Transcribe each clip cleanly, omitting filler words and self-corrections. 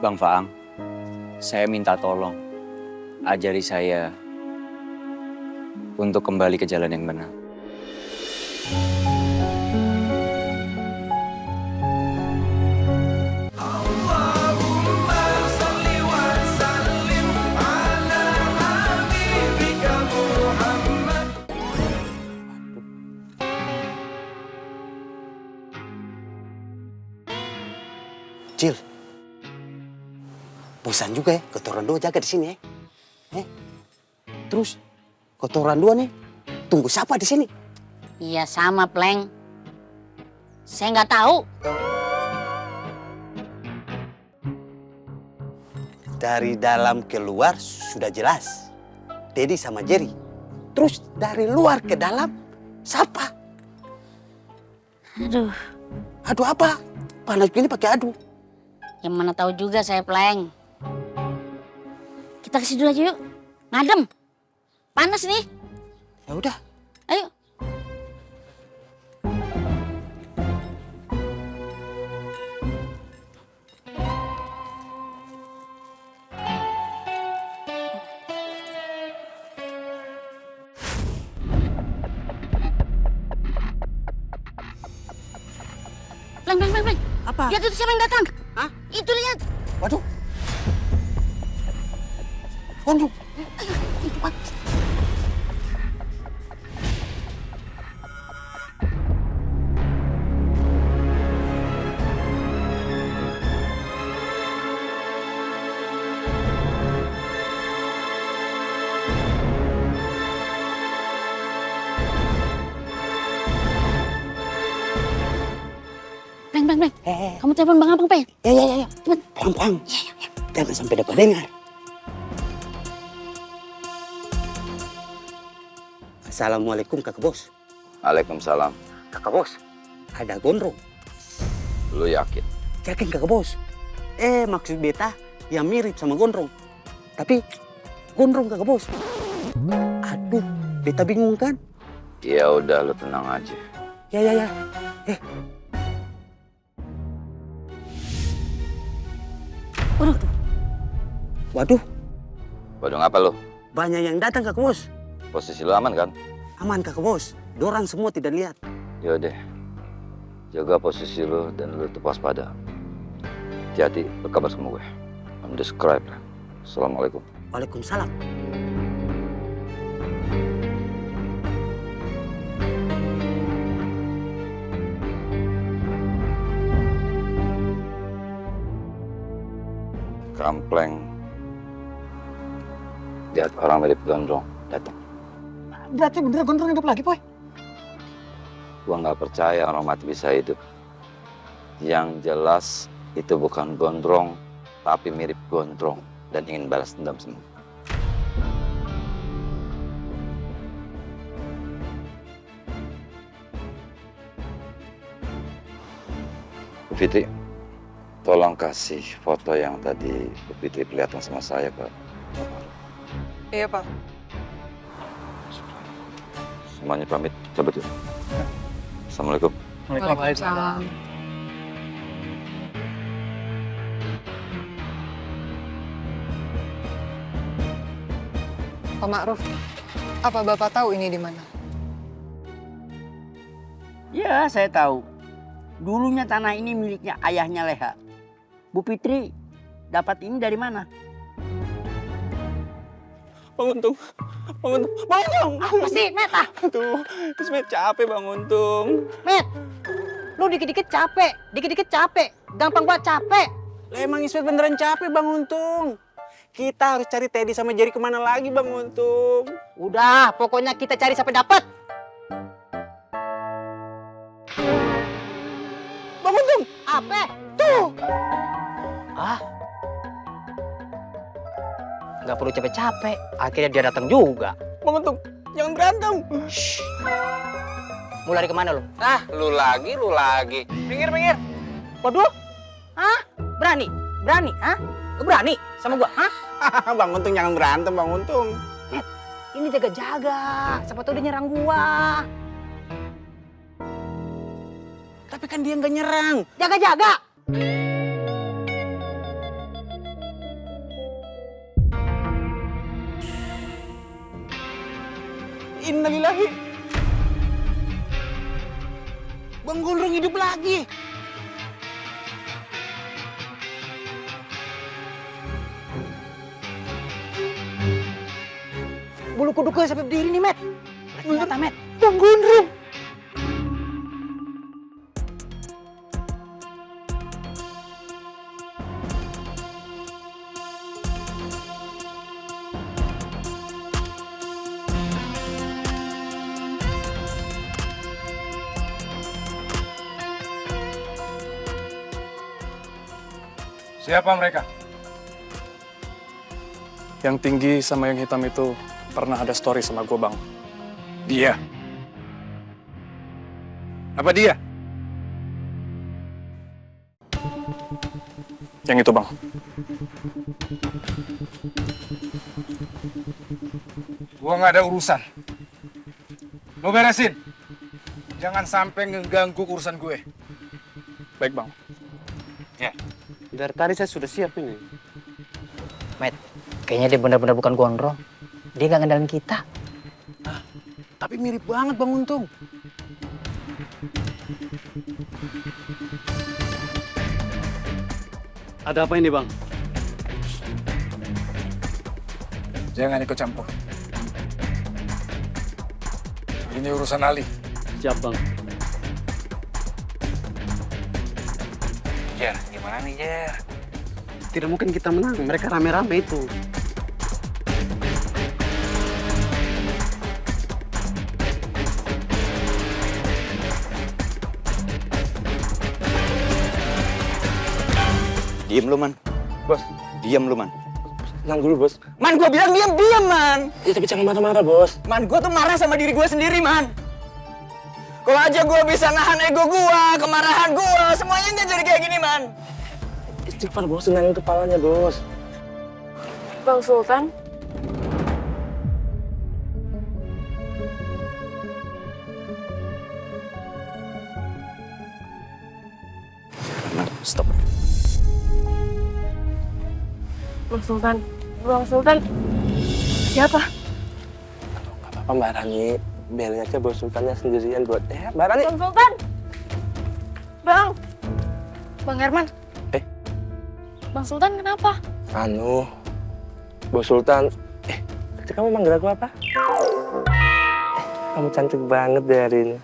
Bang Faang, saya minta tolong ajari saya untuk kembali ke jalan yang benar. Cil, bosan juga ya, kotoran dua jaga di sini ya. Terus, kotoran dua nih, tunggu siapa di sini? Iya sama, Pleng. Saya nggak tahu. Dari dalam keluar sudah jelas, Teddy sama Jerry. Terus dari luar ke dalam, siapa? Aduh, Aduh apa? Panas gini pakai aduh. yang mana tahu juga saya, Pleng. Kita ke situ aja yuk. Ngadem. Panas nih. Ya udah. Ayo. Pleng. Apa? Lihat itu siapa yang datang? Hah? Itu lihat. Waduh. Waduh. Pleng. Kamu telepon Bang Abang, Pleng. Ya. Cepet. Pelan-pelan. Jangan sampai dapat dengar. Assalamualaikum kakak bos. Waalaikumsalam. Kakak bos, ada gondrong. Lu yakin? Yakin kakak bos? Maksud beta yang mirip sama gondrong. Tapi gondrong kakak bos. Aduh, beta bingung kan? Ya udah, lu tenang aja. Ya. Waduh, Waduh, ngapa lu? banyak yang datang kakak bos. Posisi lu aman kan? Aman kakak bos, dorang semua tidak lihat. Ya udah, jaga posisi lu dan lu tetap waspada. Hati-hati, berkabar sama gue. Undescribe. Assalamualaikum. Waalaikumsalam. Kampleng. Lihat orang mirip gondrong datang. Berarti bener gondrong hidup lagi, Boy? Gua nggak percaya orang mati bisa hidup. Yang jelas itu bukan gondrong, tapi mirip gondrong dan ingin balas dendam semua. Bu Fitri, tolong kasih foto yang tadi Bu Fitri perlihatkan sama saya ke Bapak. Iya, Pak. Semuanya pamit, cabut yuk. Assalamualaikum. Waalaikumsalam. Pak Ma'ruf, apa Bapak tahu ini di mana? Ya, saya tahu. Dulunya tanah ini miliknya ayahnya Leha. Bu Fitri dapat ini dari mana? Bang Untung. Apa sih, Met? Aduh, Ismet capek Bang Untung. Met, lu dikit-dikit capek. Gampang buat capek. Emang Ismet beneran capek Bang Untung. Kita harus cari Teddy sama Jerry kemana lagi Bang Untung. Udah, pokoknya kita cari sampai dapat. Bang Untung! Apa? Tuh. Nggak perlu capek-capek, akhirnya dia datang juga. Bang Untung, jangan berantem. Mau lari kemana lo? Lu lagi. Minggir. Waduh. Hah? Berani? Hah? Berani sama gua? Hah? Bang Untung jangan berantem Bang Untung. Ini jaga-jaga. Siapa tahu dia nyerang gua. Tapi kan dia nggak nyerang. Jaga-jaga. innalillahi. Bang Gondrong hidup lagi. Bulu kuduknya sampai berdiri nih, Met. Ternyata, Met. Bang Gondrong. Siapa mereka? Yang tinggi sama yang hitam itu pernah ada story sama gue, Bang. Dia. Apa dia? Yang itu, Bang. Gua nggak ada urusan. Lo beresin. Jangan sampai ngeganggu urusan gue. Baik, Bang. Dari tadi saya sudah siap ini. Met, kayaknya dia benar-benar bukan gondrong. Dia nggak ngendalin kita. Tapi mirip banget Bang Untung. Ada apa ini, Bang? Jangan ikut campur. Ini urusan Ali. Siap, Bang. Jer, gimana nih, Jer? Tidak mungkin kita menang. Mereka rame-rame itu. Diem lu, Man. Bos. Diem lu, Man. Tenang dulu, Bos. Man, gue bilang diam, Man. Ya tapi jangan marah-marah, Bos. Man, gue tuh marah sama diri gue sendiri, Man. Kalau aja gue bisa nahan ego gue, kemarahan gue, semuanya nggak jadi kayak gini, Man. Istighfar, Bos. Tenangin kepalanya, Bos. Bang Sultan, Stop. Bang Sultan, Bang Sultan. Siapa? Gak apa-apa, Mbak Rani. Biarin aja Bos Sultannya sendirian buat... Mbak Rani. Bang Sultan. Bang. Bang Herman. Bang Sultan kenapa? Bos Sultan. Tadi kamu manggil aku apa? Kamu cantik banget deh hari ini.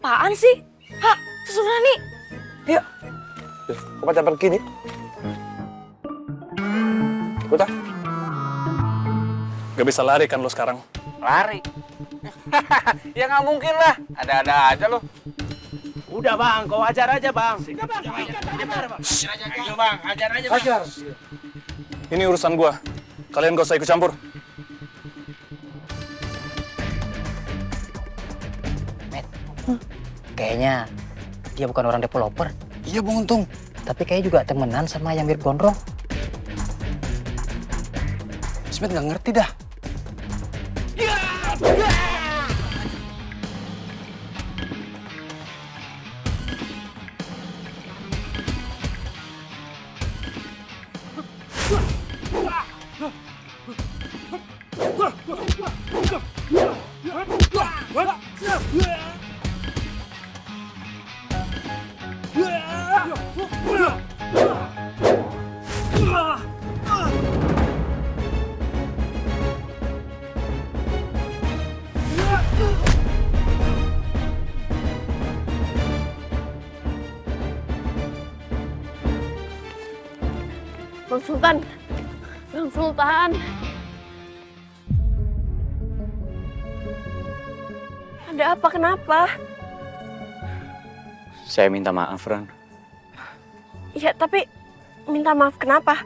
Apaan sih? Hah, Suster Rani. Kok pada pergi nih? Udah. Gak bisa lari kan lo sekarang? Lari. Ya nggak mungkin lah. Ada-ada aja lo. Udah, Bang. Kau ajar aja, Bang. Ini urusan gua. Kalian gak usah ikut campur. Kayaknya dia bukan orang developer. Iya, Bang Untung. Tapi kayaknya juga temenan sama yang mirip gondrong. Smith gak ngerti dah. Bang Sultan. Bang Sultan. Ada apa? Kenapa? Saya minta maaf, Ran. Ya, tapi minta maaf kenapa?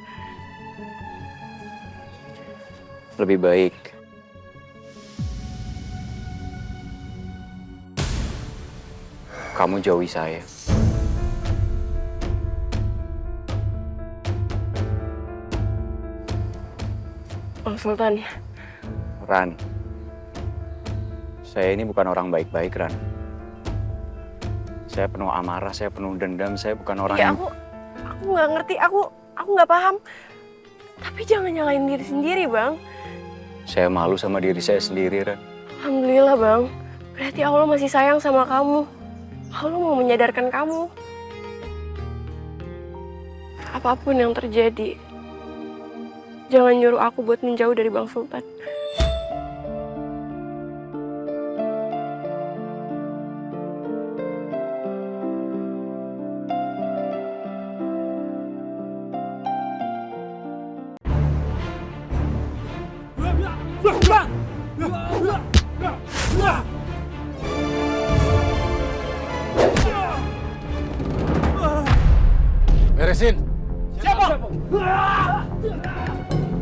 Lebih baik kamu jauhi saya. Bang Sultan. Ran, saya ini bukan orang baik-baik, Ran. Saya penuh amarah, saya penuh dendam, saya bukan orang Ya yang... aku nggak ngerti. Aku Aku nggak paham. Tapi jangan nyalain diri sendiri, Bang. Saya malu sama diri saya sendiri, Ran. Alhamdulillah, Bang. Berarti Allah masih sayang sama kamu. Allah mau menyadarkan kamu. Apapun yang terjadi, jangan nyuruh aku buat menjauh dari Bang Sultan. Beresin.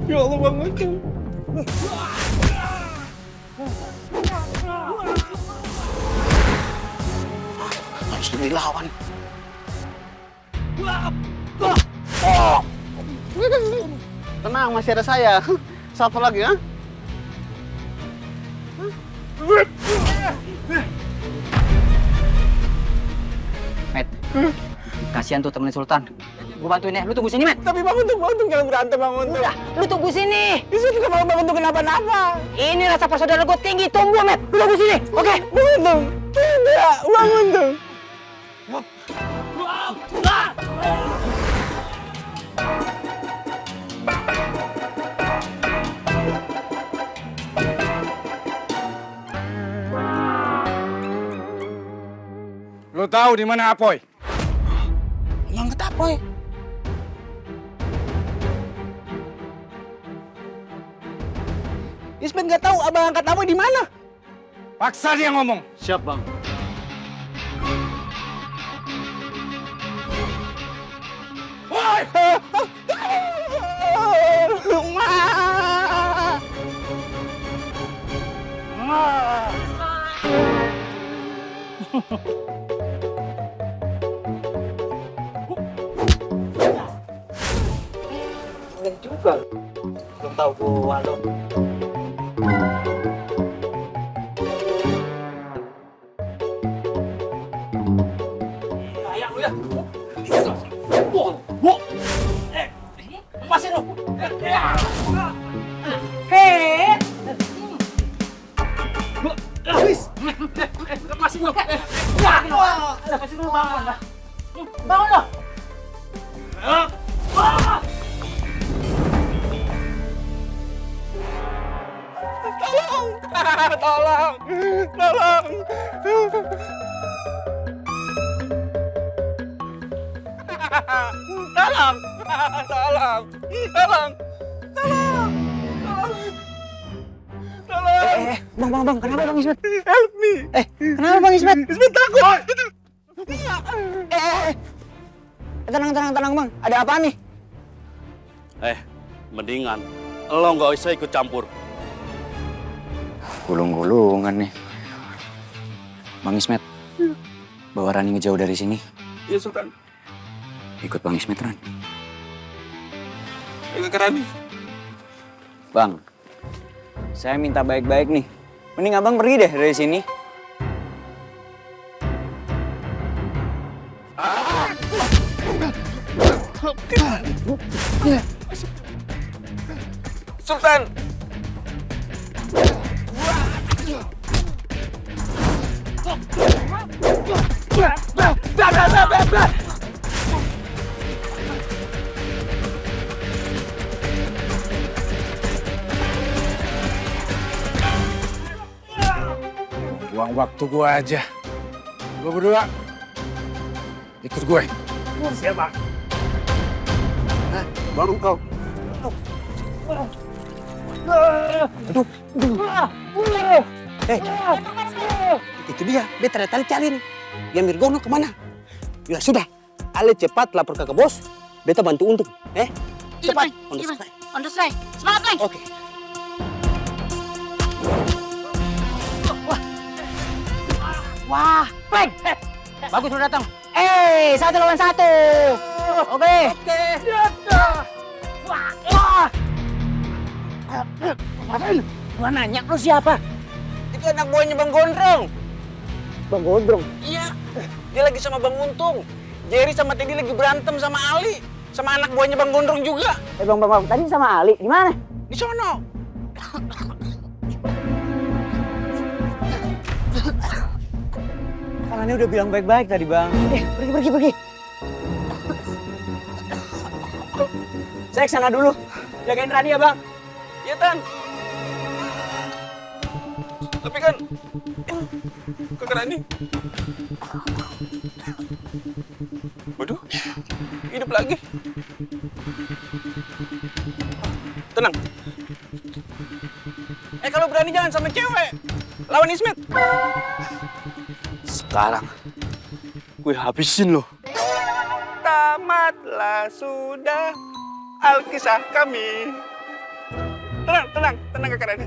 Ya Allah Bang Untung. Harus dilawan. Tenang, masih ada saya. Satu lagi, ya? Met, kasihan tuh temen Sultan. Gue bantuin ya, lu tunggu sini, Met. Tapi Bang Untung jangan berantem Bang Untung. Udah, lu tunggu sini. Bisa juga mau Bang Untung kenapa-napa. Ini rasa persaudaraan gue tinggi, tunggu, Met. Lu tunggu sini, oke? Bang Untung, tidak, Bang Untung. Lo tahu di mana Apoy? Emang kata apa? Ismet nggak tahu abang angkat apa di mana. Paksa dia ngomong. Siap, Bang. Woi! Belum tahu gua lo. Bangun lo. Bang, kenapa Bang Ismet? Help me. Kenapa Bang Ismet? Ismet takut. Tenang Bang, ada apa nih? Mendingan lo nggak usah ikut campur. Gulung-gulungan nih. Bang Ismet, bawa Rani ngejauh dari sini. Iya, Sultan. Ikut Bang Ismet, Ran. Ikut ke Rani. Bang, saya minta baik-baik nih. Mending abang pergi deh dari sini. Sultan. Buang waktu gue aja. Lo berdua ikut gue. Siapa? Baru kau. Itu dia ternyata cariin. Yang Mirgono kemana? Ya sudah, Ale cepat lapor ke bos. Beta bantu Untung. Cepat. On the strike. Semangat, Bang. Oke. Wah, Frank! Bagus udah datang. 1 lawan 1. Oke. Gua nanya lu siapa? Itu anak buahnya Bang Gondrong. Bang Gondrong. Iya, dia lagi sama Bang Untung. Jerry sama Teddy lagi berantem sama Ali. Sama anak buahnya Bang Gondrong juga. Bang, tadi sama Ali, di mana? Di sono. Kan Ani udah bilang baik-baik tadi, Bang. Pergi. Saya kesana dulu. Jagain Rani ya, Bang. Iya, Tan. Tapi kan Kakak Rani. Waduh, hidup lagi. Tenang. Kalau berani jangan sama cewek. Lawan Ismet. Sekarang gue habisin lo. Tamatlah sudah alkisah kami. Tenang Kakak Rani.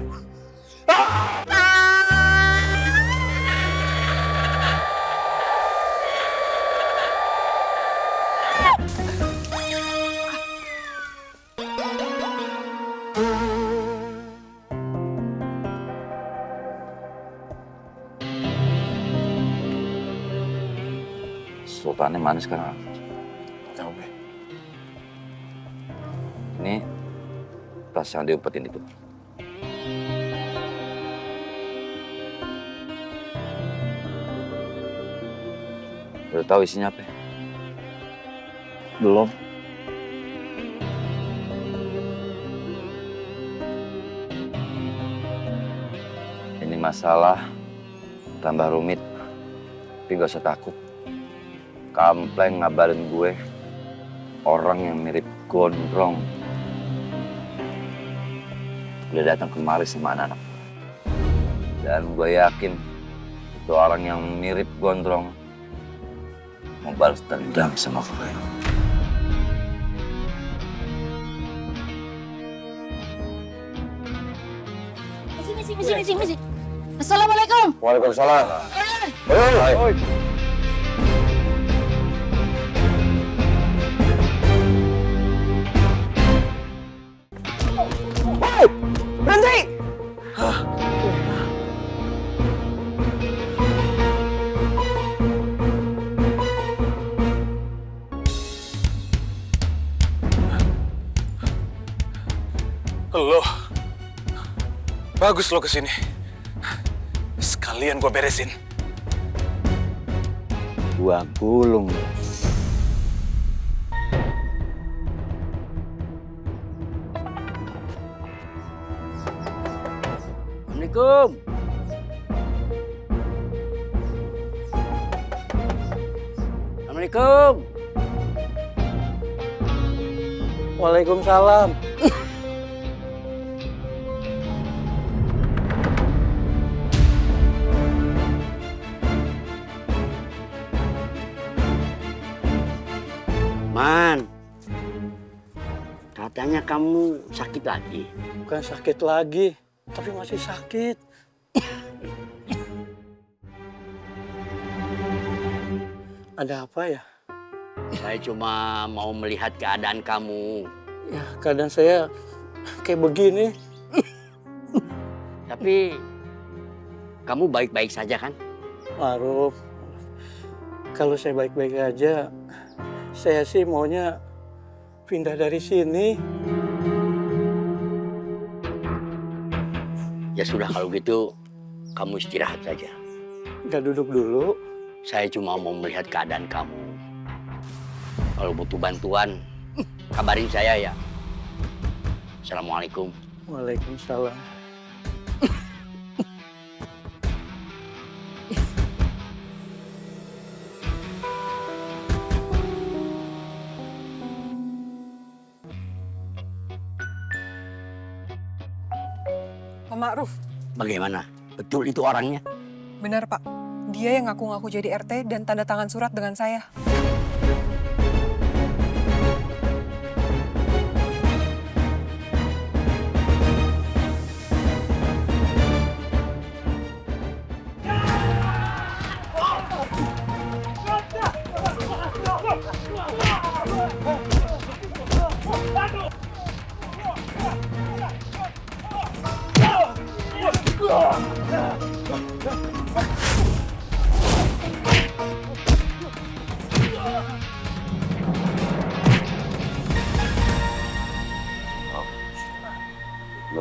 Sultannya mana sekarang? Tahu, Be. Ini tas yang diumpetin itu. Udah tahu isinya apa? Belum. Ini masalah tambah rumit, tapi gak usah takut. Kampleng ngabarin gue orang yang mirip Gondrong udah datang kemari sama anak-anak. Dan gue yakin itu orang yang mirip Gondrong mau balas dendam sama gue. Misi. Assalamualaikum. Waalaikumsalam. Oi. Berhenti! Lo, bagus lo kesini. Sekalian gue beresin. Gua gulung. Assalamualaikum. Assalamualaikum. Waalaikumsalam. Man, katanya kamu sakit lagi. Bukan sakit lagi, tapi masih sakit. Ada apa ya? Saya cuma mau melihat keadaan kamu. Ya, keadaan saya kayak begini. Tapi kamu baik-baik saja kan? Maruf, kalau saya baik-baik aja, saya sih maunya pindah dari sini. Ya sudah kalau gitu, kamu istirahat saja. Nggak duduk dulu. Saya cuma mau melihat keadaan kamu. Kalau butuh bantuan, kabarin saya ya. Assalamualaikum. Waalaikumsalam. Pak Ma'ruf. Bagaimana? Betul itu orangnya? Benar, Pak. Dia yang ngaku-ngaku jadi RT dan tanda tangan surat dengan saya.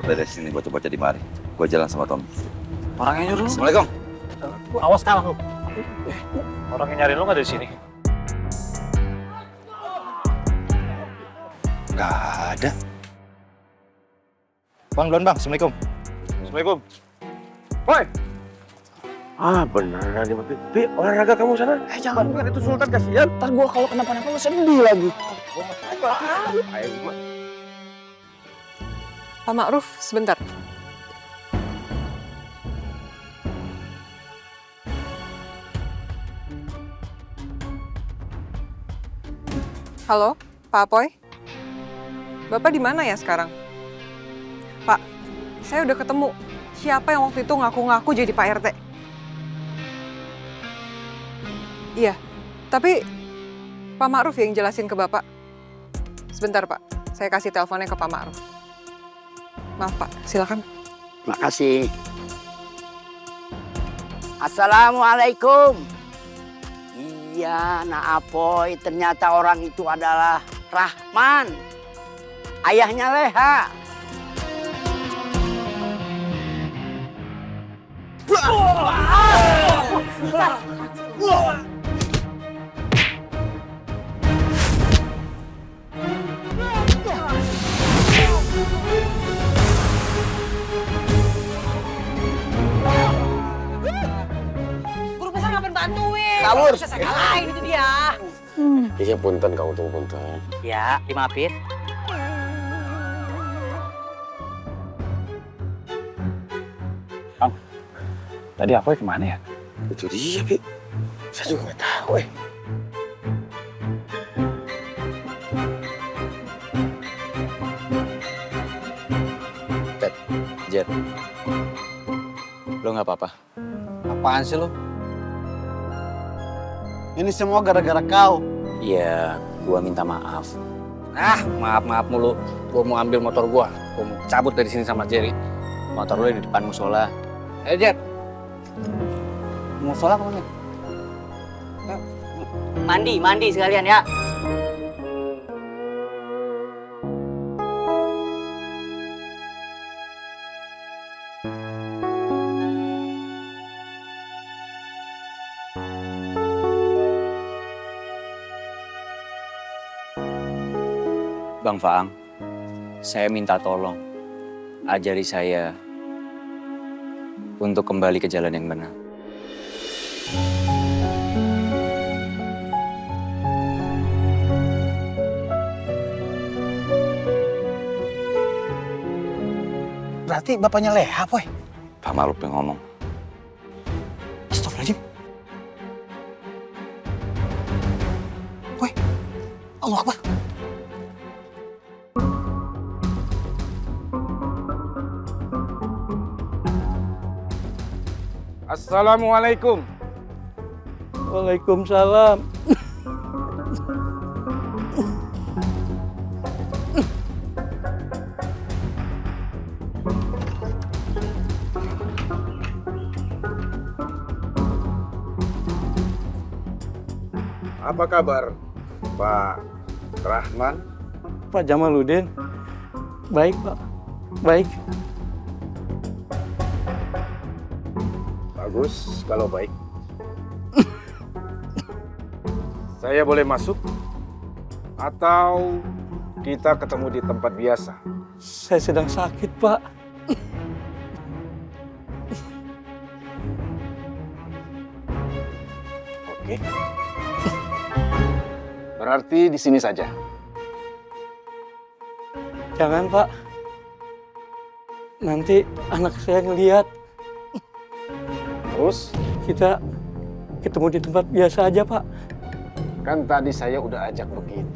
beresin nih bocah-bocah di mari. Gua jalan sama Tom. Orang yang nyuruh lu. Assalamualaikum. Awas kalah lu. Orang yang nyari lu nggak dari sini. Nggak ada. Bang, duluan bang. Assalamualaikum. Assalamualaikum. Woi, Ah benar nih Pi, olahraga kamu sana. jangan bukan itu Sultan, kasihan. Ntar gua kalau kenapa-napa lu sedih lagi. Ayo gua. Pak Ma'ruf, sebentar. Halo, Pak Apoy? Bapak di mana ya sekarang? Pak, saya udah ketemu. Siapa yang waktu itu ngaku-ngaku jadi Pak RT? Iya, tapi Pak Ma'ruf yang jelasin ke Bapak. Sebentar Pak, saya kasih teleponnya ke Pak Ma'ruf. Maaf Pak, silakan. Makasih. Assalamualaikum. Iya, Nak Apoy, ternyata orang itu adalah Rahman, ayahnya Leha. Guru besar ngapain bantuin? Kabur. Bisa saya kalahin itu dia. Iya punten kamu tunggu punten. Ya, dimaafin. Tadi apa kemana ya? Itu dia, Pi. Saya juga nggak tahu, Jet, lo nggak apa-apa? Apaan sih lo? Ini semua gara-gara kau. Iya, gua minta maaf. Ah, maaf mulu. Gua mau ambil motor gua mau cabut dari sini sama Jerry. Motor lo di depan musola. Jet. Mau sholat apa nih? Mandi sekalian ya. Bang Faang, saya minta tolong ajari saya untuk kembali ke jalan yang benar. Berarti bapaknya Leha, Boy. Pak Ma'ruf yang ngomong. Astagfirullahaladzim. Boy, Allah Akbar. Assalamualaikum. Waalaikumsalam. Apa kabar, Pak Rahman? Pak Jamaluddin. Baik, Pak. Baik. Bagus kalau baik. Saya boleh masuk? Atau kita ketemu di tempat biasa? Saya sedang sakit, Pak. Oke. Berarti di sini saja. Jangan, Pak. Nanti anak saya ngelihat. Terus, Kita ketemu di tempat biasa aja, Pak. kan tadi saya udah ajak begitu.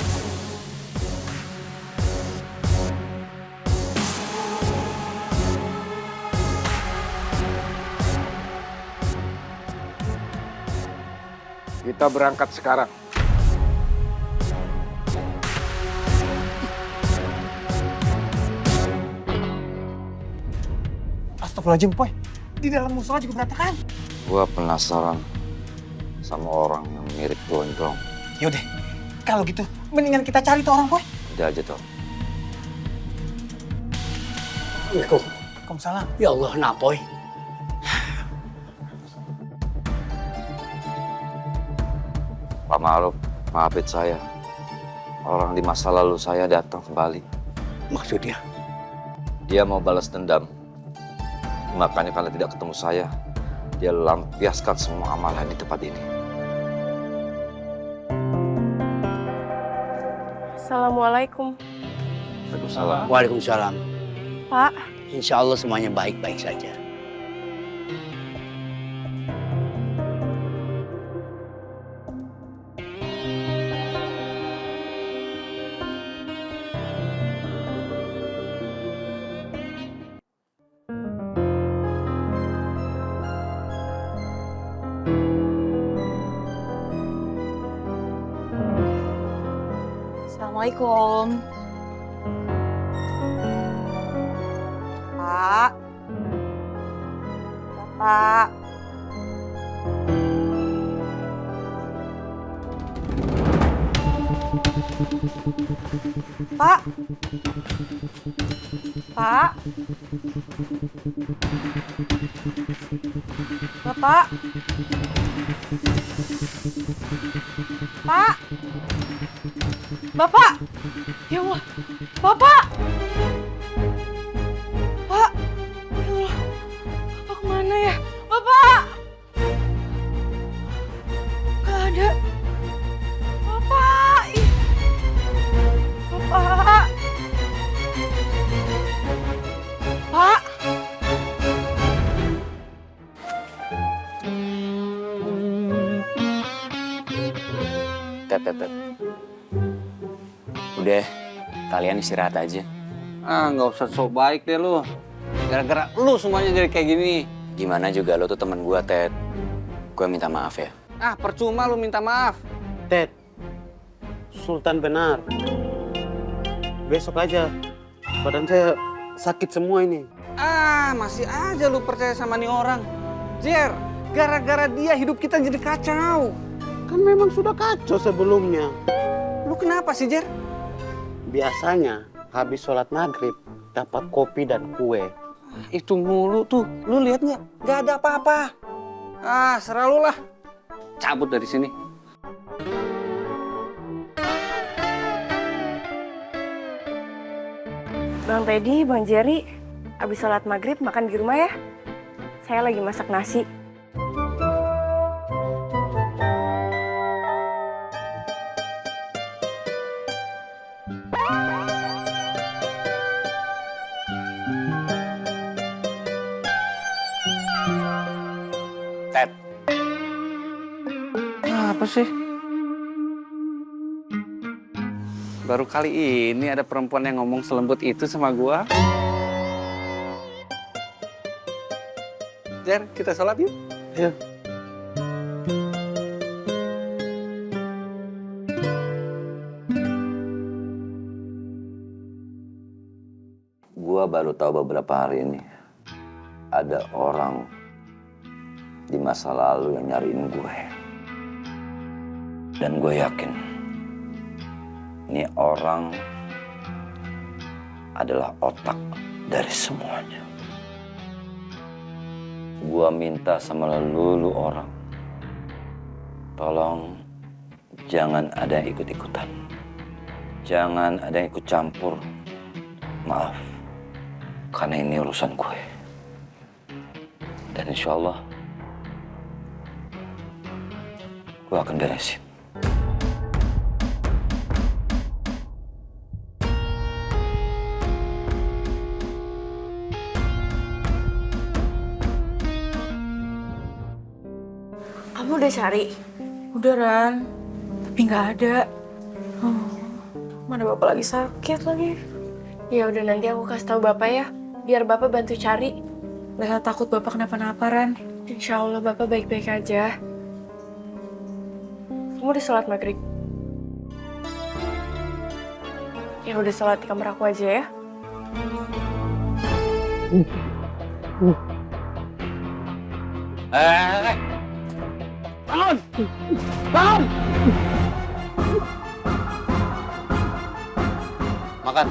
Kita berangkat sekarang. Astagfirullahaladzim, Boy. Di dalam musola juga berantakan. Gua penasaran sama orang yang mirip gondrong. Yaudah, kalau gitu mendingan kita cari tuh orang, Boy. Udah aja tuh. Waalaikumsalam. Ya Allah, napoy. Pak Maruf, maafin saya. Orang di masa lalu saya datang kembali. Maksudnya? Dia mau balas dendam. Makanya karena tidak ketemu saya, dia lampiaskan semua amalan di tempat ini. Assalamualaikum. Waalaikumsalam. Waalaikumsalam. Pak, Insya Allah semuanya baik-baik saja. Assalamualaikum. Pak. Bapak. Pak. Pak. Bapak. Pak. Bapak. Ya Allah. Bapak. Pak. Ya Allah. Bapak kemana ya? Bapak. Gak ada. Bapak. Ih. Bapak. Pak. Tet. Udah, kalian istirahat aja. Ah, nggak usah sok baik deh lu. Gara-gara lu semuanya jadi kayak gini. Gimana juga lo tuh temen gua, Ted. Gua minta maaf ya. Ah, percuma lu minta maaf. Ted, Sultan benar. Besok aja. Badan saya sakit semua ini. Ah, masih aja lu percaya sama nih orang. Jer, gara-gara dia hidup kita jadi kacau. Kan memang sudah kacau sebelumnya. Lu kenapa sih, Jer? Biasanya habis sholat maghrib dapat kopi dan kue. Itu mulu tuh. Lu lihat nggak? Nggak ada apa-apa. Ah, serah lu lah. Cabut dari sini. Bang Teddy, Bang Jerry, abis sholat maghrib makan di rumah ya. Saya lagi masak nasi. Ted. Apa sih? Baru kali ini ada perempuan yang ngomong selembut itu sama gua. Jer, kita sholat yuk. Ya. Gua baru tahu beberapa hari ini ada orang di masa lalu yang nyariin gue. Dan gue yakin ini orang adalah otak dari semuanya. Gue minta sama lulu orang, tolong jangan ada yang ikut-ikutan. Jangan ada yang ikut campur. Maaf, karena ini urusan gue. Dan insya Allah gue akan beresin. Kamu udah cari? Udah, Ran. Tapi nggak ada. Mana Bapak lagi sakit lagi. Ya udah, nanti aku kasih tahu Bapak ya. Biar Bapak bantu cari. Leha takut Bapak kenapa-napa, Ran. Insya Allah Bapak baik-baik aja. Kamu udah sholat maghrib? Ya udah, sholat di kamar aku aja ya. Bangun! Bangun! Makan.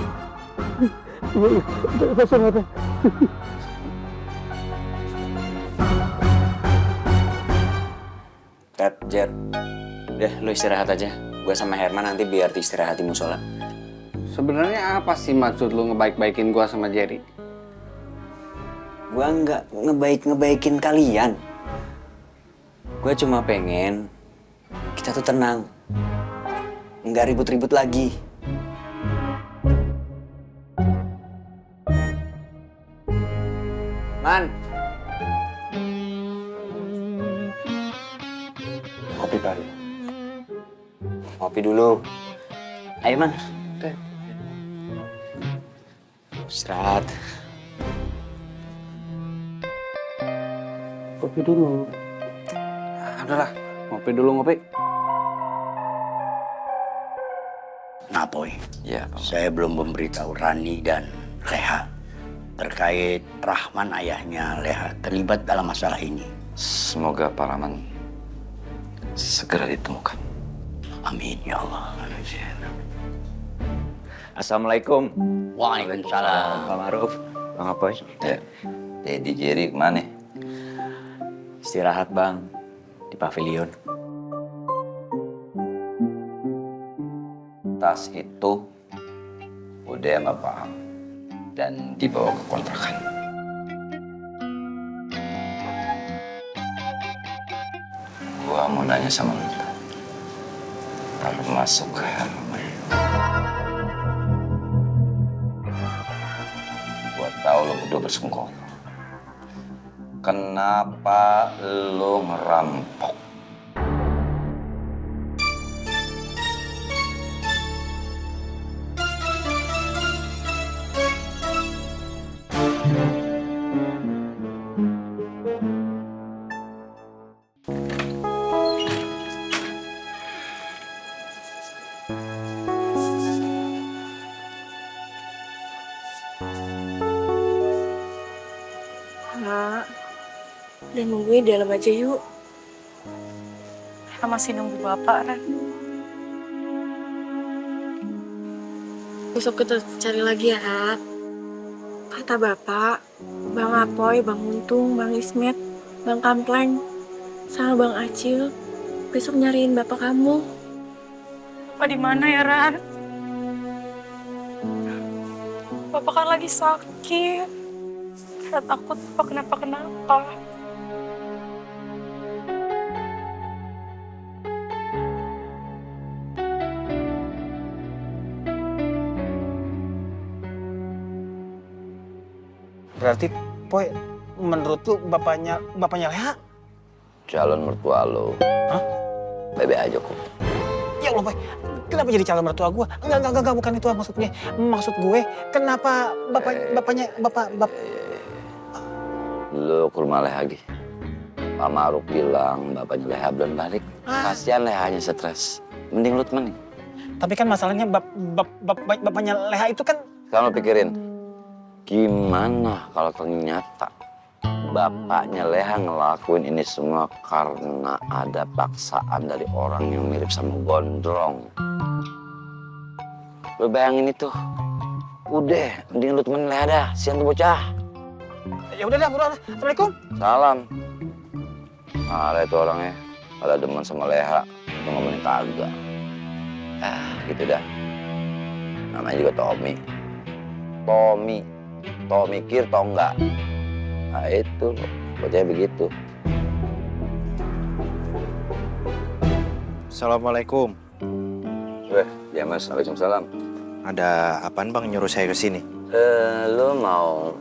Ted, Jet. Udah, lu istirahat aja. Gue sama Herman nanti biar istirahat di musola. Sebenarnya apa sih maksud lu ngebaik-baikin gua sama Jerry? Gue nggak ngebaik-ngebaikin kalian. Gue cuma pengen kita tuh tenang. Nggak ribut-ribut lagi. Man. Kopi kali. Kopi dulu. Ayo, Man. Istirahat. Kopi dulu. Udahlah, ngopi dulu ngopi. Nah, Boy, Ya, Paman. saya belum memberitahu Rani dan Leha terkait Rahman ayahnya Leha terlibat dalam masalah ini. Semoga Pak Rahman segera ditemukan. Amin ya Allah. Assalamualaikum. Waalaikumsalam. Pak Maruf. Bang Apoy. Ya. Teddy Jerry kemana? Istirahat, Bang. Di pavilion. Tas itu udah sama Pak dan dibawa ke kontrakan. Gua mau nanya sama lu, termasuk Herman. Gua tahu lo berdua bersengkong. Kenapa lo ngerampok? Nak, udah nungguin di dalam aja yuk. Kita masih nunggu bapak, Ren. Besok kita cari lagi ya, Rat. Kata bapak, Bang Apoy, Bang Untung, Bang Ismet, Bang Kampleng, sama Bang Acil besok nyariin bapak kamu. Bapak di mana ya, Ren? Bapak kan lagi sakit. Saya takut bapak kenapa-kenapa. Berarti, Poy, menurut lu bapaknya Leha? Calon mertua lo. Hah? Bebe aja kok. Ya Allah, Poy. Kenapa jadi calon mertua gua? Enggak, bukan itu maksudnya. Maksud gue, kenapa bapaknya. Lo ke rumah Leha lagi. Pak Maruk bilang bapaknya Leha belum balik. Kasihan Lehanya stres. Mending lu temenin. Tapi kan masalahnya bapaknya Leha itu kan... Sekarang lo pikirin. Gimana kalau ternyata bapaknya Leha ngelakuin ini semua karena ada paksaan dari orang yang mirip sama Gondrong. Lo bayangin itu. Udah, mending lu temenin Leha dah. Sian tuh bocah. Ya udah dah, bro. Assalamualaikum. Salam. Ada itu orangnya. Pada demen sama Leha. Itu ngomongin kagak. Gitu dah. Namanya juga Tommy. Tau mikir, tau enggak. Nah itu, bocahnya begitu. Assalamualaikum. Ya Mas, waalaikumsalam. Ada apaan Bang nyuruh saya ke sini? Lo mau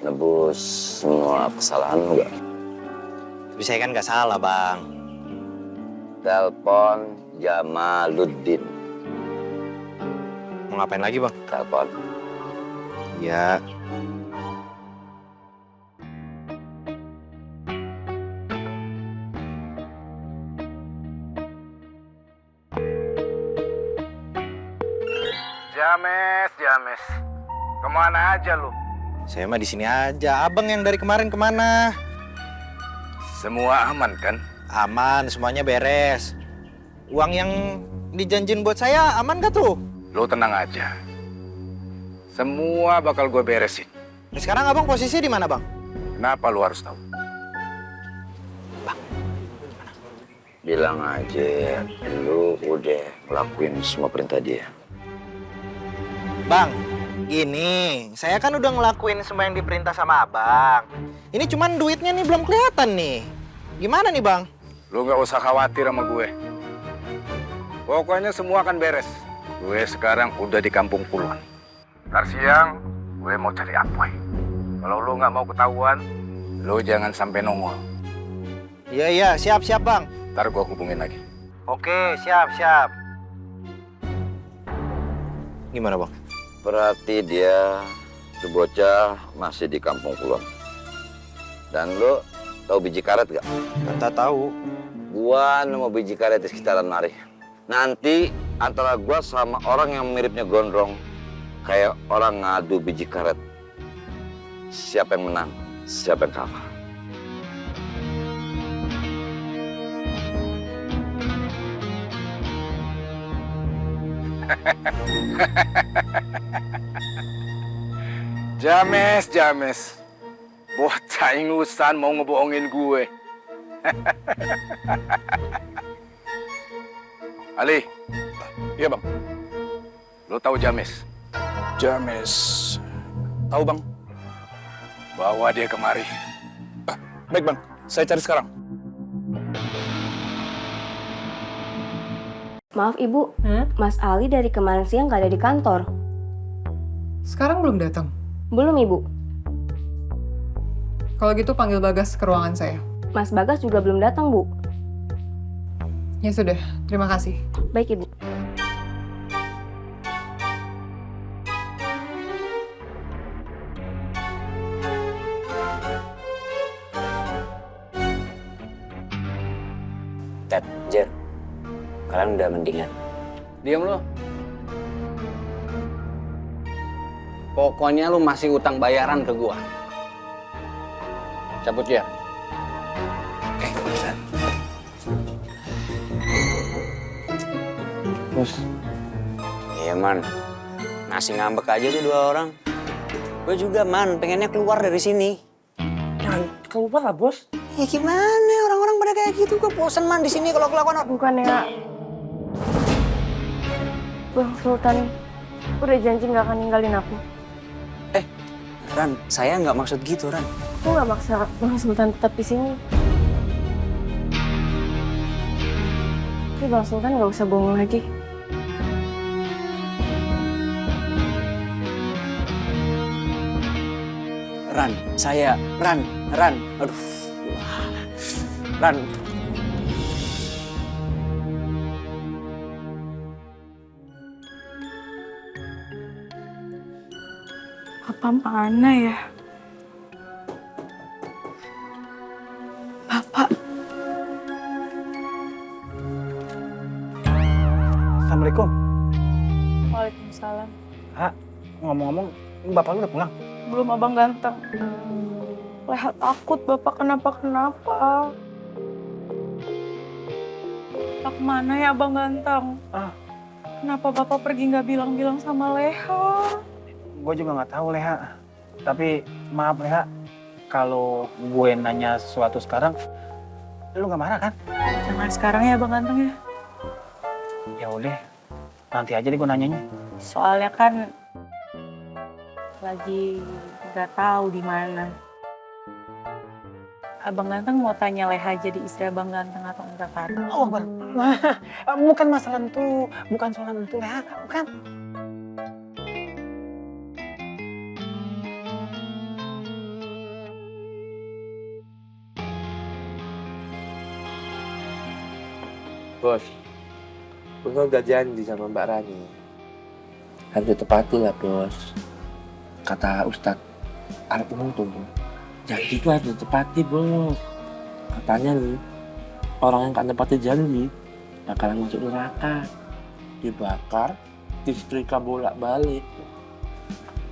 nebus semua kesalahan lo nggak? Tapi saya kan nggak salah Bang. Telepon Jamaluddin. Mau ngapain lagi Bang? Telepon. Ya. James. Kemana aja lu? Saya mah di sini aja. Abang yang dari kemarin kemana? Semua aman kan? Aman, semuanya beres. Uang yang dijanjin buat saya, aman gak tuh? Lo tenang aja. Semua bakal gue beresin. Nah, sekarang abang posisinya di mana bang? Kenapa lu harus tahu? Bilang aja lu udah ngelakuin semua perintah dia. Bang, gini, saya kan udah ngelakuin semua yang diperintah sama abang. Ini cuman duitnya nih belum kelihatan nih. Gimana nih bang? Lu nggak usah khawatir sama gue. Pokoknya semua akan beres. Gue sekarang udah di Kampung Puluhan. Ntar siang, gue mau cari Apoy. Kalau lu nggak mau ketahuan, lu jangan sampai nongol. Iya, siap bang. Ntar gue hubungin lagi. Oke, siap. Gimana bang? Berarti dia, tuh bocah masih di Kampung Puluhan. Dan lu tahu biji karet gak? Nggak tahu. Gua nemu biji karet di sekitaran mari. Nanti antara gua sama orang yang miripnya gondrong, kayak orang ngadu biji karet. Siapa yang menang, siapa yang kalah. James. Bocah ingusan mau ngebohongin gue. Ali. Iya bang. Lo tahu James? James. Tahu bang. Bawa dia kemari. Baik bang, saya cari sekarang. Maaf Ibu, Mas Ali dari kemarin siang nggak ada di kantor. Sekarang belum datang? Belum Ibu. Kalau gitu panggil Bagas ke ruangan saya. Mas Bagas juga belum datang Bu. Ya sudah, terima kasih. Baik Ibu. Ted, Jer, kalian udah mendingan. Diam lu. Pokoknya lu masih utang bayaran ke gua. Cabut ya. Bos. Iya, Man. Nasi ngambek aja tuh dua orang. Gue juga, Man, pengennya keluar dari sini. Jangan keluar lah, Bos. Ya gimana orang-orang pada kayak gitu? Gue bosen, Man, di sini kalau kelakuan. Bukannya Bang Sultan udah janji nggak akan ninggalin aku. Ran, saya nggak maksud gitu, Ran. Aku nggak maksa Bang Sultan tetap di sini. Tapi Bang Sultan nggak usah bohong lagi. Ran, saya, Ran. Aduh. Ran. Papa mana ya? Bapak. Assalamualaikum. Waalaikumsalam. Ngomong-ngomong, bapak lu udah pulang? Belum Abang ganteng. Leha takut Bapak kenapa-kenapa. Bapak kemana ya Abang ganteng? Kenapa Bapak pergi nggak bilang-bilang sama Leha? Gue juga nggak tahu, Leha. Tapi maaf, Leha. Kalau gue nanya sesuatu sekarang, lu nggak marah kan? Jangan sekarang ya Abang ganteng ya. Ya udah, nanti aja deh gue nanyanya. Soalnya kan lagi nggak tahu di mana. Abang ganteng mau tanya Leha jadi istri Abang ganteng atau enggak kan? Oh, bukan masalah itu, bukan soal itu, Leha, bukan. Bos, Bos udah janji sama Mbak Rani. Harus ditepati lah, Bos. Kata Ustadz Al-Untung, janji itu harus ditepati, Bos. Katanya nih, orang yang gak nepati janji bakalan masuk neraka. Dibakar, disetrika bolak-balik.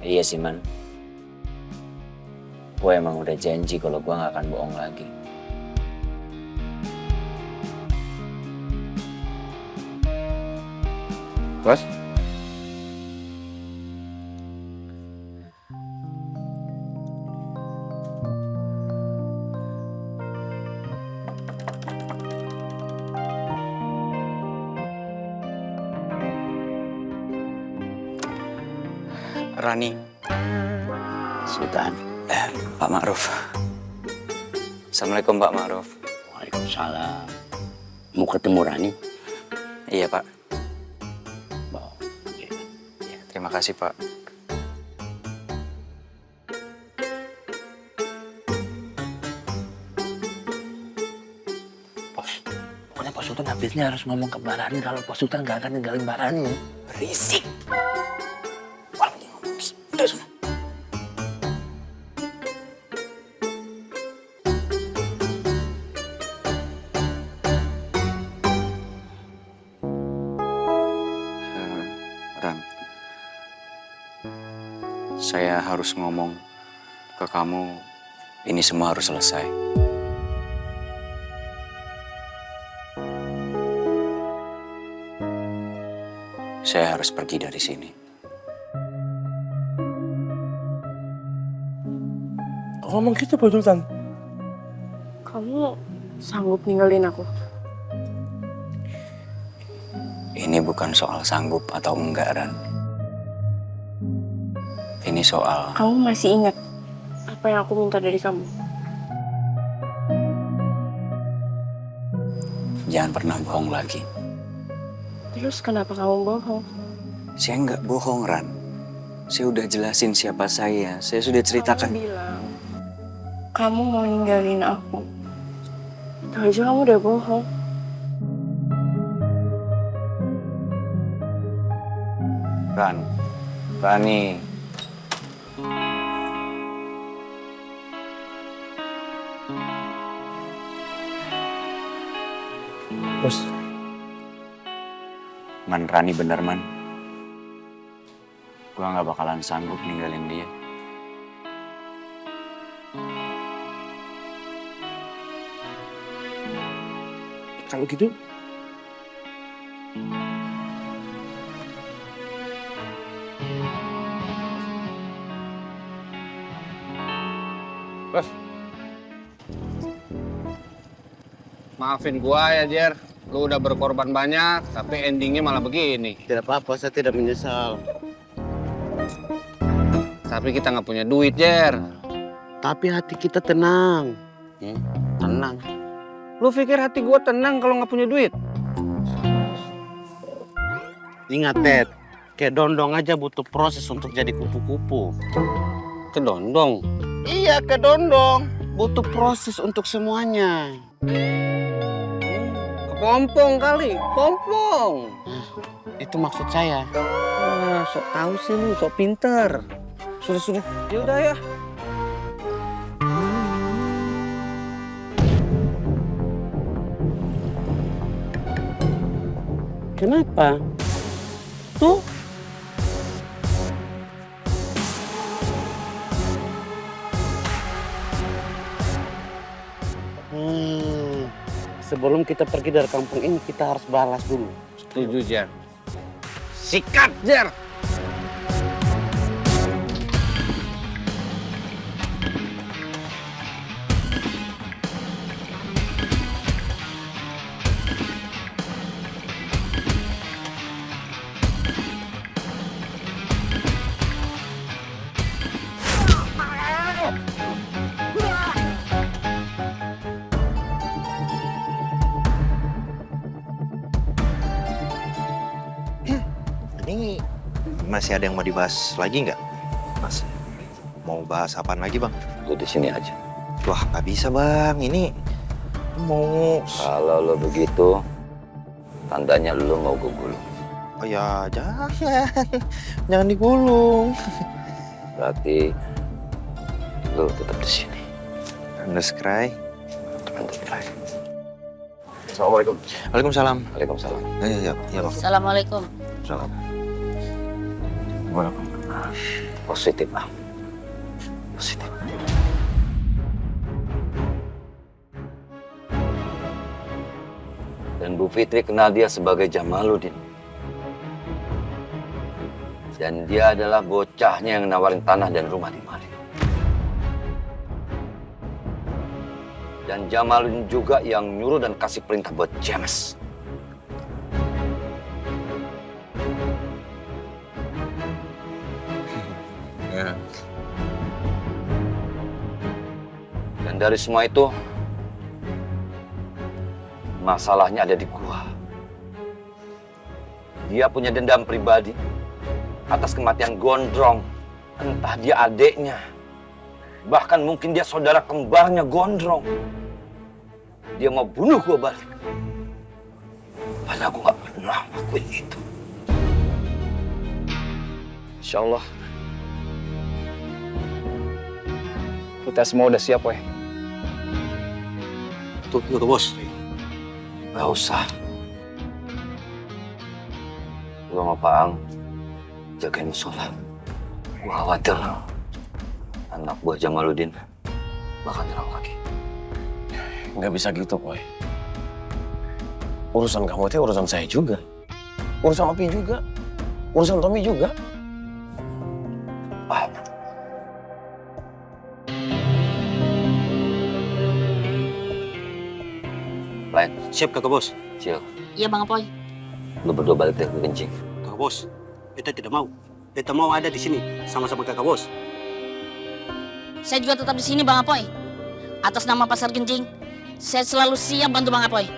Iya sih, Man. Gue emang udah janji kalau gue gak akan bohong lagi. Bos? Rani. Sultan. Pak Ma'ruf. Assalamualaikum Pak Ma'ruf. Waalaikumsalam. Mau ketemu Rani? Iya Pak. Terima kasih Pak. Pokoknya Pak Sultan habisnya harus ngomong ke Mbak Rani kalau Pak Sultan gak akan ninggalin Mbak Rani. Berisik. Ran, saya harus ngomong ke kamu, ini semua harus selesai. Saya harus pergi dari sini. Kok ngomong gitu Pak Sultan? Kamu sanggup ninggalin aku? Ini bukan soal sanggup atau enggak, Ran. Ini soal... Kamu masih ingat apa yang aku minta dari kamu? Jangan pernah bohong lagi. Terus kenapa kamu bohong? Saya nggak bohong, Ran. Saya udah jelasin siapa saya. Saya sudah ceritakan. Kamu bilang kamu mau ninggalin aku. Itu aja kamu udah bohong. Rani. Bos. Man, Rani bener, Man. Gua nggak bakalan sanggup ninggalin dia. Kalau gitu, Bos. Maafin gua ya, Jer. Lu udah berkorban banyak, tapi endingnya malah begini. Tidak apa-apa, saya tidak menyesal. Tapi kita nggak punya duit, Jer. Tapi hati kita tenang. Tenang. Lu pikir hati gua tenang kalau nggak punya duit? Ingat, Ted. Kedondong aja butuh proses untuk jadi kupu-kupu. Kedondong? Iya, kedondong. Butuh proses untuk semuanya. Kepompong kali, pompong. Itu maksud saya. Sok tahu sih lu, sok pinter. Sudah. Yaudah ya. Kenapa? Tuh. Sebelum kita pergi dari kampung ini, kita harus balas dulu. Setuju, Jer. Sikat, Jer! Ini masih ada yang mau dibahas lagi nggak, Mas? Mau bahas apaan lagi, Bang? Lu di sini aja. Wah, nggak bisa, Bang. Ini mau... Kalau lo begitu, tandanya lu mau gue gulung. Oh ya, jangan digulung. Berarti lu tetap di sini. Underscry. Assalamualaikum. Waalaikumsalam. Waalaikumsalam. Ya, Bang. Assalamualaikum. Salam. Positif, Bang. Positif. Dan Bu Fitri kenal dia sebagai Jamaluddin. Dan dia adalah bocahnya yang nawarin tanah dan rumah di Mari. Dan Jamaluddin juga yang nyuruh dan kasih perintah buat James. Ya. Dan dari semua itu, masalahnya ada di gua. Dia punya dendam pribadi atas kematian Gondrong. Entah dia adeknya, bahkan mungkin dia saudara kembarnya Gondrong. Dia mau bunuh gua balik. Padahal gua gak pernah lakuin itu. Insya Allah kita semua udah siap, weh. Tuh, ke bos. Gak usah. Gua sama Paang jagain musola. Gua khawatir anak buah Jamaluddin bakal nyerang lagi. Nggak bisa gitu, Boy. Urusan kamu itu urusan saya juga. Urusan Opi juga. Urusan Tommy juga. Paham. Lain. Siap kakak bos. Siap. Iya Bang Apoy. Lu berdua balik deh ke kencing. Kakak bos, beta tidak mau. Beta mau ada di sini sama-sama kakak bos. Saya juga tetap di sini Bang Apoy. Atas nama Pasar Genjing, saya selalu siap bantu Bang Apoy.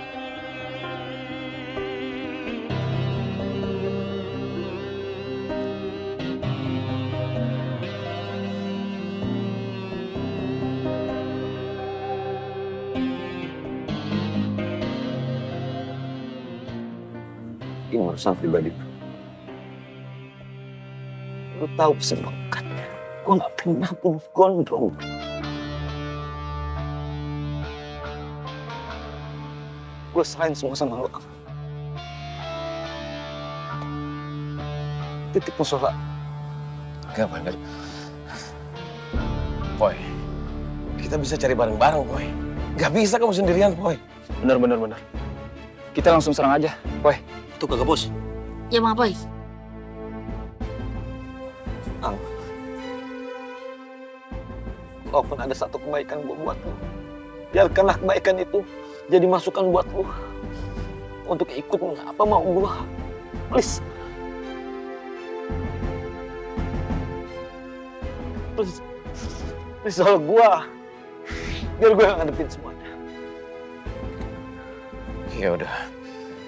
Ini urusan pribadi. Lu tahu sebekatnya. Gua gak pernah bunuh Gondrong. Gue serahin semua sama lu. Titip musola. Enggak, Boy. Boy, kita bisa cari bareng-bareng, Boy. Gak bisa kamu sendirian, Boy. Bener. Kita langsung serang aja, weh. Tuh kakak bos. Iya Bang Apoy. Walaupun ada satu kebaikan gua buat lu, biarkanlah kebaikan itu jadi masukan buat lu untuk ikut apa mau gua. Please. Please soal gua. Biar gua yang ngadepin semuanya. Ya udah,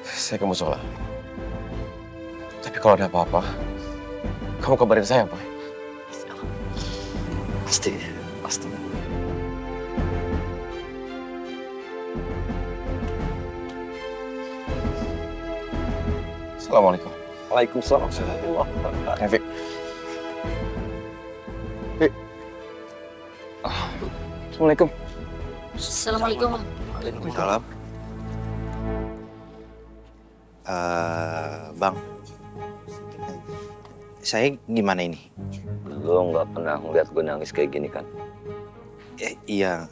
saya ke musola. Tapi kalau ada apa-apa, kamu kabarin saya, Boy. Pasti. Assalamualaikum. Waalaikumsalam. Evi. Assalamualaikum. Assalamualaikum. Waalaikumsalam. Bang, saya gimana ini? Lo nggak pernah ngeliat gue nangis kayak gini kan? Iya,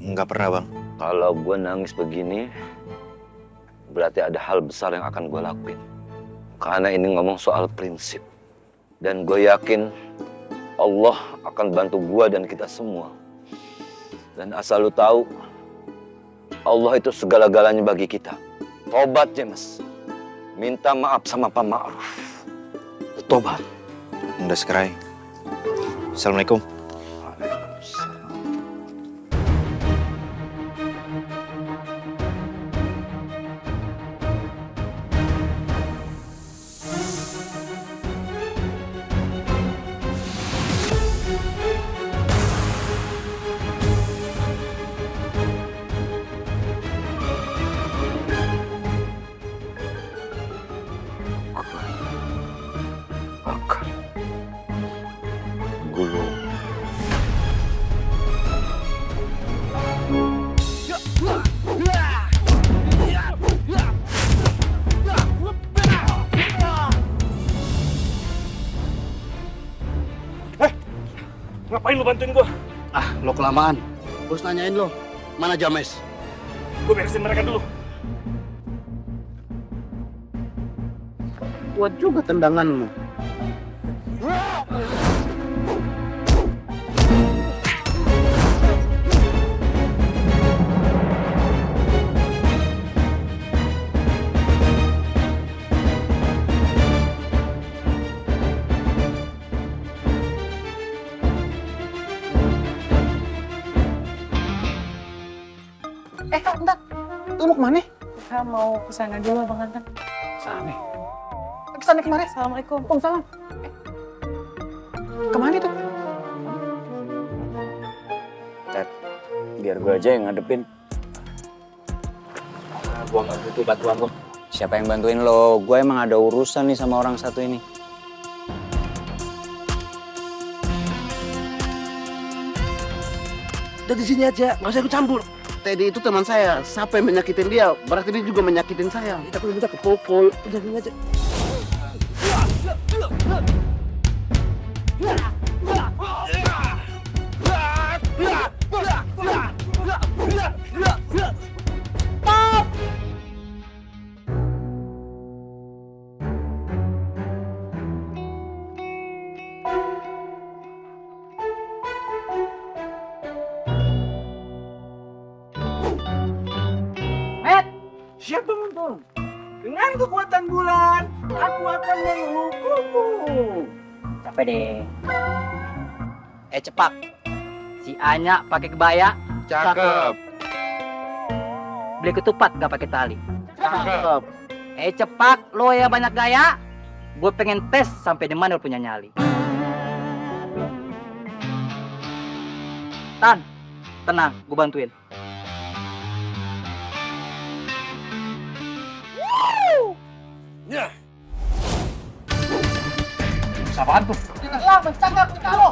nggak pernah bang. Kalau gue nangis begini, berarti ada hal besar yang akan gue lakuin. Karena ini ngomong soal prinsip. Dan gue yakin Allah akan bantu gue dan kita semua. Dan asal lu tahu, Allah itu segala-galanya bagi kita. Tobat, James. Minta maaf sama Pak Ma'ruf. Tobat. Udah sekerai. Assalamualaikum. Ngapain lu bantuin gua? Ah, lo kelamaan. Bos nanyain lo, mana James? Gua beresin mereka dulu. Kuat juga tendanganmu. Leha mau kesana dulu Bang Anton. Sana. Kesana kemana? Assalamualaikum. Waalaikumsalam. Kemana itu? Ted, biar gue aja yang ngadepin. Gua nggak butuh bantuan lo. Siapa yang bantuin lo? Gue emang ada urusan nih sama orang satu ini. Udah di sini aja, nggak usah ikut campur. Teddy itu teman saya, siapa yang menyakitin dia, berarti dia juga menyakitin saya. Kita perlu minta ke Popol, udah sini aja. Siapa mentung? Dengan kekuatan bulan, aku akan menghukummu. Capek deh. Cepak. Si Anya pakai kebaya. Cakep. Beli ketupat gak pakai tali. Cakep. Cepak, lo ya banyak gaya. Gue pengen tes sampai di mana lo punya nyali. Tan, tenang, gue bantuin. Apaan tuh? Lah, mencakap kita lo.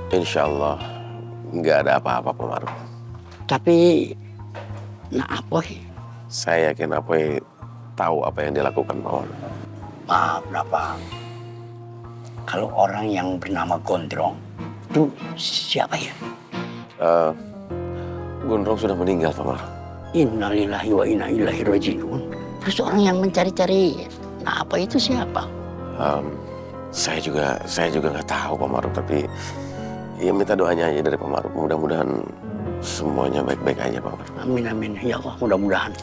Insya Allah nggak ada apa-apa Pak Maruf. Tapi, nah Apoy, Saya yakin Apoy tahu apa yang dilakukan Pak Maruf. Maaf, Napa. Kalau orang yang bernama Gondrong, itu siapa ya? Gondrong sudah meninggal Pak Maruf. Innalillahi wa inna ilaihi raji'un. Terus orang yang mencari-cari, nah apa itu siapa? Saya juga nggak tahu Pak Maruf, tapi ya minta doanya aja dari Pak Maruf. Mudah-mudahan semuanya baik-baik aja Pak Maruf. Amin amin ya Allah, mudah-mudahan.